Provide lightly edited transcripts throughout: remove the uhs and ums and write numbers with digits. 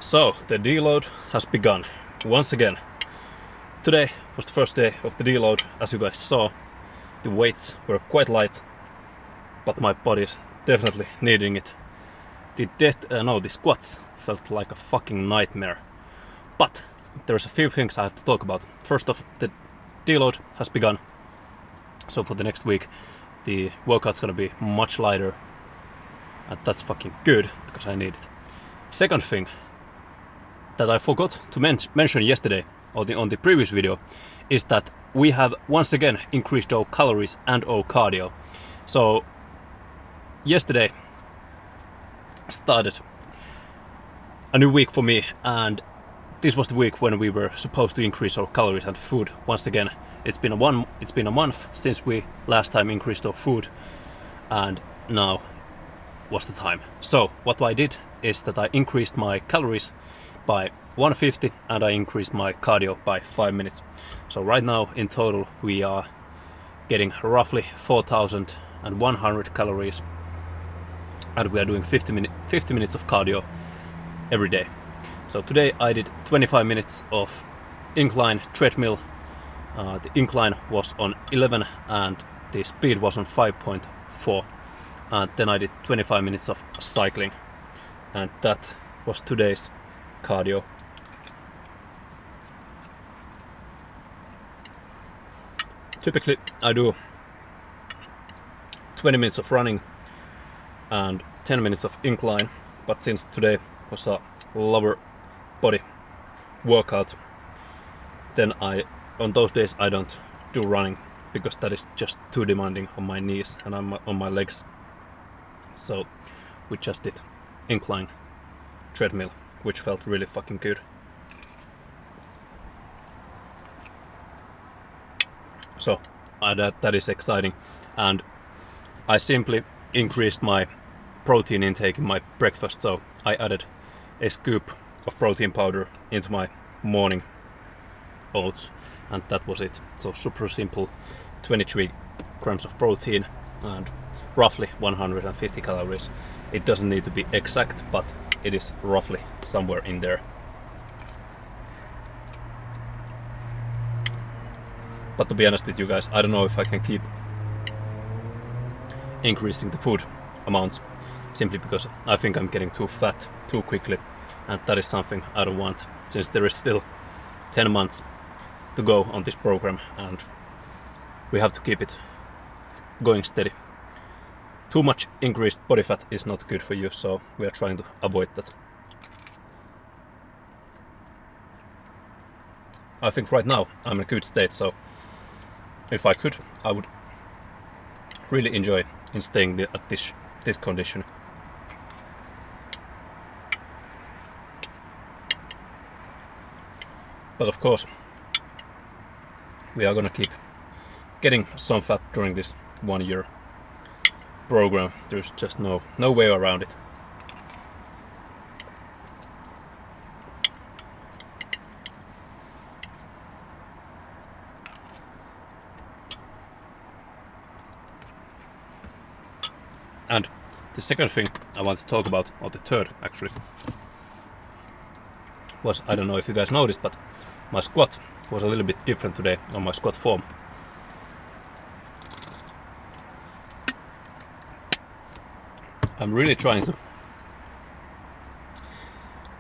So, the deload has begun once again. Today was the first day of the deload. As you guys saw, the weights were quite light, but my body's definitely needing it. The squats felt like a fucking nightmare. But there's a few things I have to talk about. First off, the deload has begun. So for the next week, the workout's gonna be much lighter. And that's fucking good, because I need it. Second thing that I forgot to mention yesterday, or on the previous video, is that we have once again increased our calories and our cardio. So yesterday started a new week for me, and this was the week when we were supposed to increase our calories and food once again. It's been a month since we last time increased our food, and now was the time. So what I did is that I increased my calories by 150 and I increased my cardio by 5 minutes. So right now in total we are getting roughly 4,100 calories, and we are doing 50 minutes of cardio every day. So today I did 25 minutes of incline treadmill. The incline was on 11 and the speed was on 5.4. And then I did 25 minutes of cycling, and that was today's cardio. Typically I do 20 minutes of running and 10 minutes of incline, but since today was a lower body workout, then on those days I don't do running, because that is just too demanding on my knees and on my legs. So we just did incline treadmill, which felt really fucking good. So that is exciting, and I simply increased my protein intake in my breakfast. So I added a scoop of protein powder into my morning oats, and that was it. So super simple, 23 grams of protein and roughly 150 calories. It doesn't need to be exact, but it is roughly somewhere in there. But to be honest with you guys, I don't know if I can keep increasing the food amounts, simply because I think I'm getting too fat too quickly, and that is something I don't want, since there is still 10 months to go on this program and we have to keep it going steady. Too much increased body fat is not good for you, so we are trying to avoid that. I think right now I'm in a good state, so if I could, I would really enjoy in staying at this condition. But of course, we are gonna keep getting some fat during this 1 year program. There's just no way around it. And the second thing I want to talk about, or the third actually, was, I don't know if you guys noticed, but my squat was a little bit different today on my squat form. I'm really trying to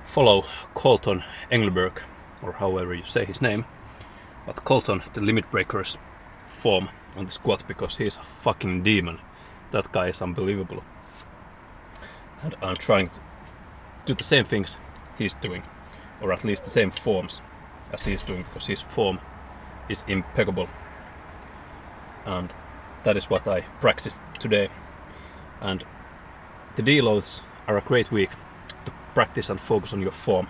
follow Colton Engelberg, or however you say his name, but Colton the Limit Breaker's form on the squat, because he's a fucking demon. That guy is unbelievable. And I'm trying to do the same things he's doing, or at least the same forms as he's doing, because his form is impeccable. And that is what I practiced today. And the deloads are a great week to practice and focus on your form,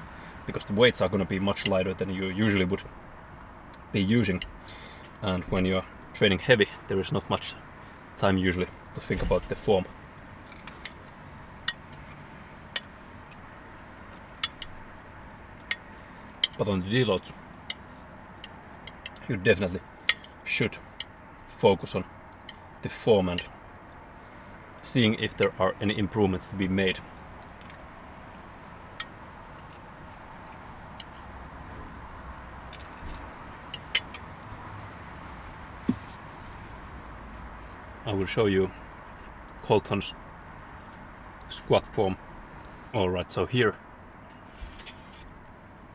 because the weights are going to be much lighter than you usually would be using. And when you're training heavy, there is not much time usually to think about the form. But on the deloads, you definitely should focus on the form and seeing if there are any improvements to be made. I will show you Colton's squat form. Alright, so here,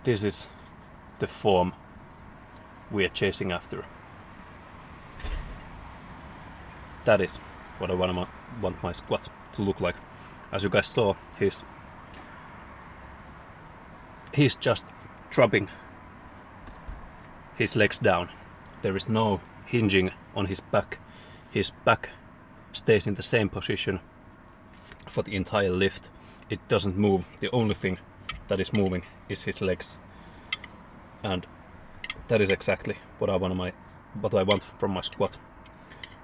this is the form we are chasing after. That is what I want my squat to look like. As you guys saw, he's just dropping his legs down. There is no hinging on his back. His back stays in the same position for the entire lift. It doesn't move. The only thing that is moving is his legs. And that is exactly what I want from my squat.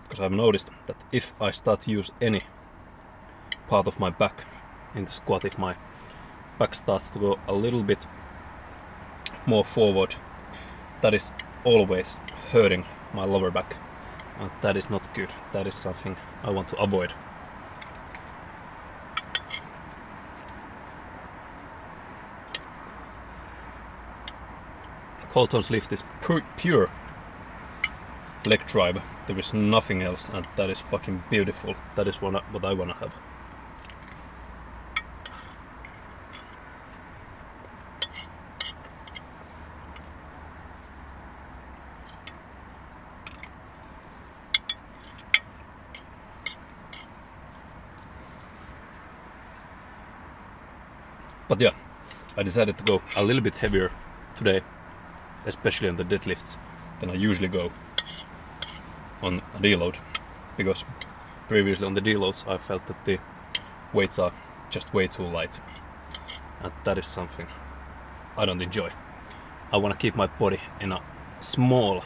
Because I've noticed that if I start to use any part of my back in the squat, if my back starts to go a little bit more forward, that is always hurting my lower back, and that is not good. That is something I want to avoid. Colton's lift is pure leg drive. There is nothing else, and that is fucking beautiful. That is what I wanna have. But yeah, I decided to go a little bit heavier today, especially on the deadlifts, than I usually go on a deload, because previously on the deloads I felt that the weights are just way too light, and that is something I don't enjoy. I want to keep my body in a small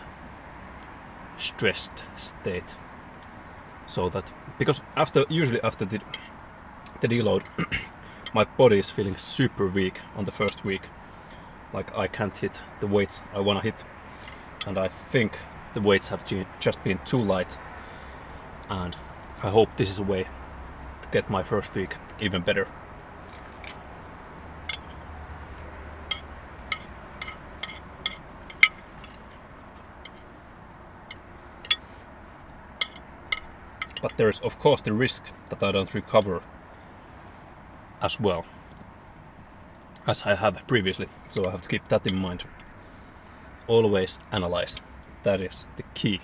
stressed state, so that, because usually after the deload my body is feeling super weak on the first week, like I can't hit the weights I want to hit, and I think the weights have just been too light, and I hope this is a way to get my first week even better. But there is of course the risk that I don't recover as well as I have previously, so I have to keep that in mind. Always analyze. That is the key.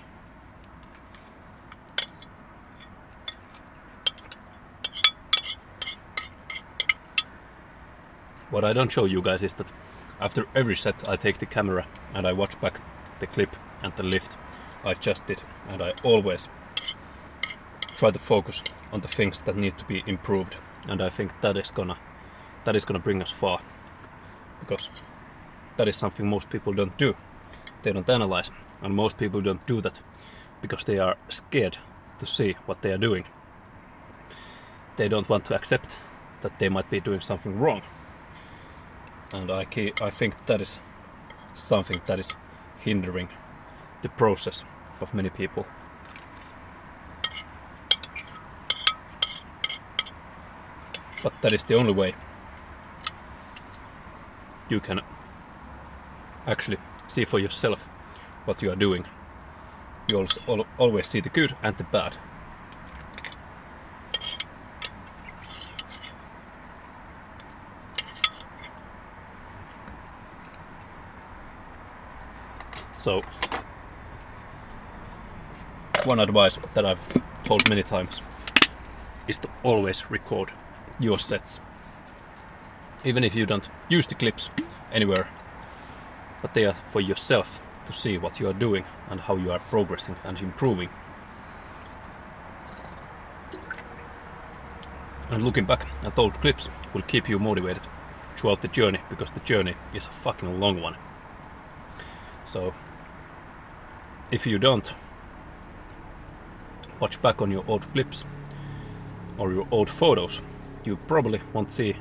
What I don't show you guys is that after every set I take the camera and I watch back the clip and the lift I just did, and I always try to focus on the things that need to be improved, and I think that is gonna bring us far, because that is something most people don't do. They don't analyze, and most people don't do that because they are scared to see what they are doing. They don't want to accept that they might be doing something wrong, and I think that is something that is hindering the process of many people. But that is the only way you can actually see for yourself what you are doing. You always see the good and the bad. So, one advice that I've told many times is to always record your sets. Even if you don't use the clips anywhere, but they are for yourself to see what you are doing and how you are progressing and improving. And looking back at old clips will keep you motivated throughout the journey, because the journey is a fucking long one. So if you don't watch back on your old clips or your old photos, you probably won't see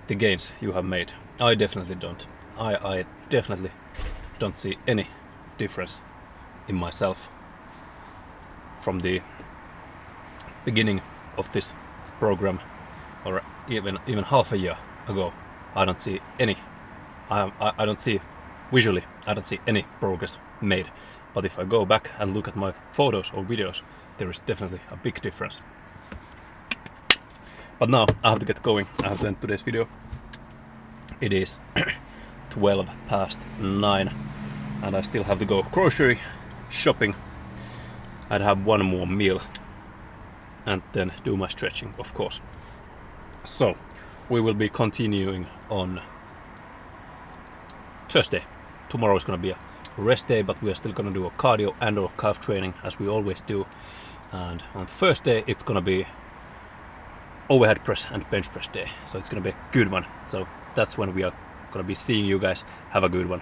the gains you have made. I definitely don't. I definitely don't see any difference in myself from the beginning of this program, or even half a year ago. I don't see any. I don't see visually. I don't see any progress made. but if I go back and look at my photos or videos, there is definitely a big difference. But now I have to get going. I have to end today's video. It is 9:12 and I still have to go grocery shopping and have one more meal and then do my stretching, of course. So we will be continuing on Thursday. Tomorrow is going to be a rest day, but we are still going to do a cardio and or calf training as we always do. And on Thursday it's going to be overhead press and bench press day. So it's going to be a good one. So that's when we are going to be seeing you guys. Have a good one.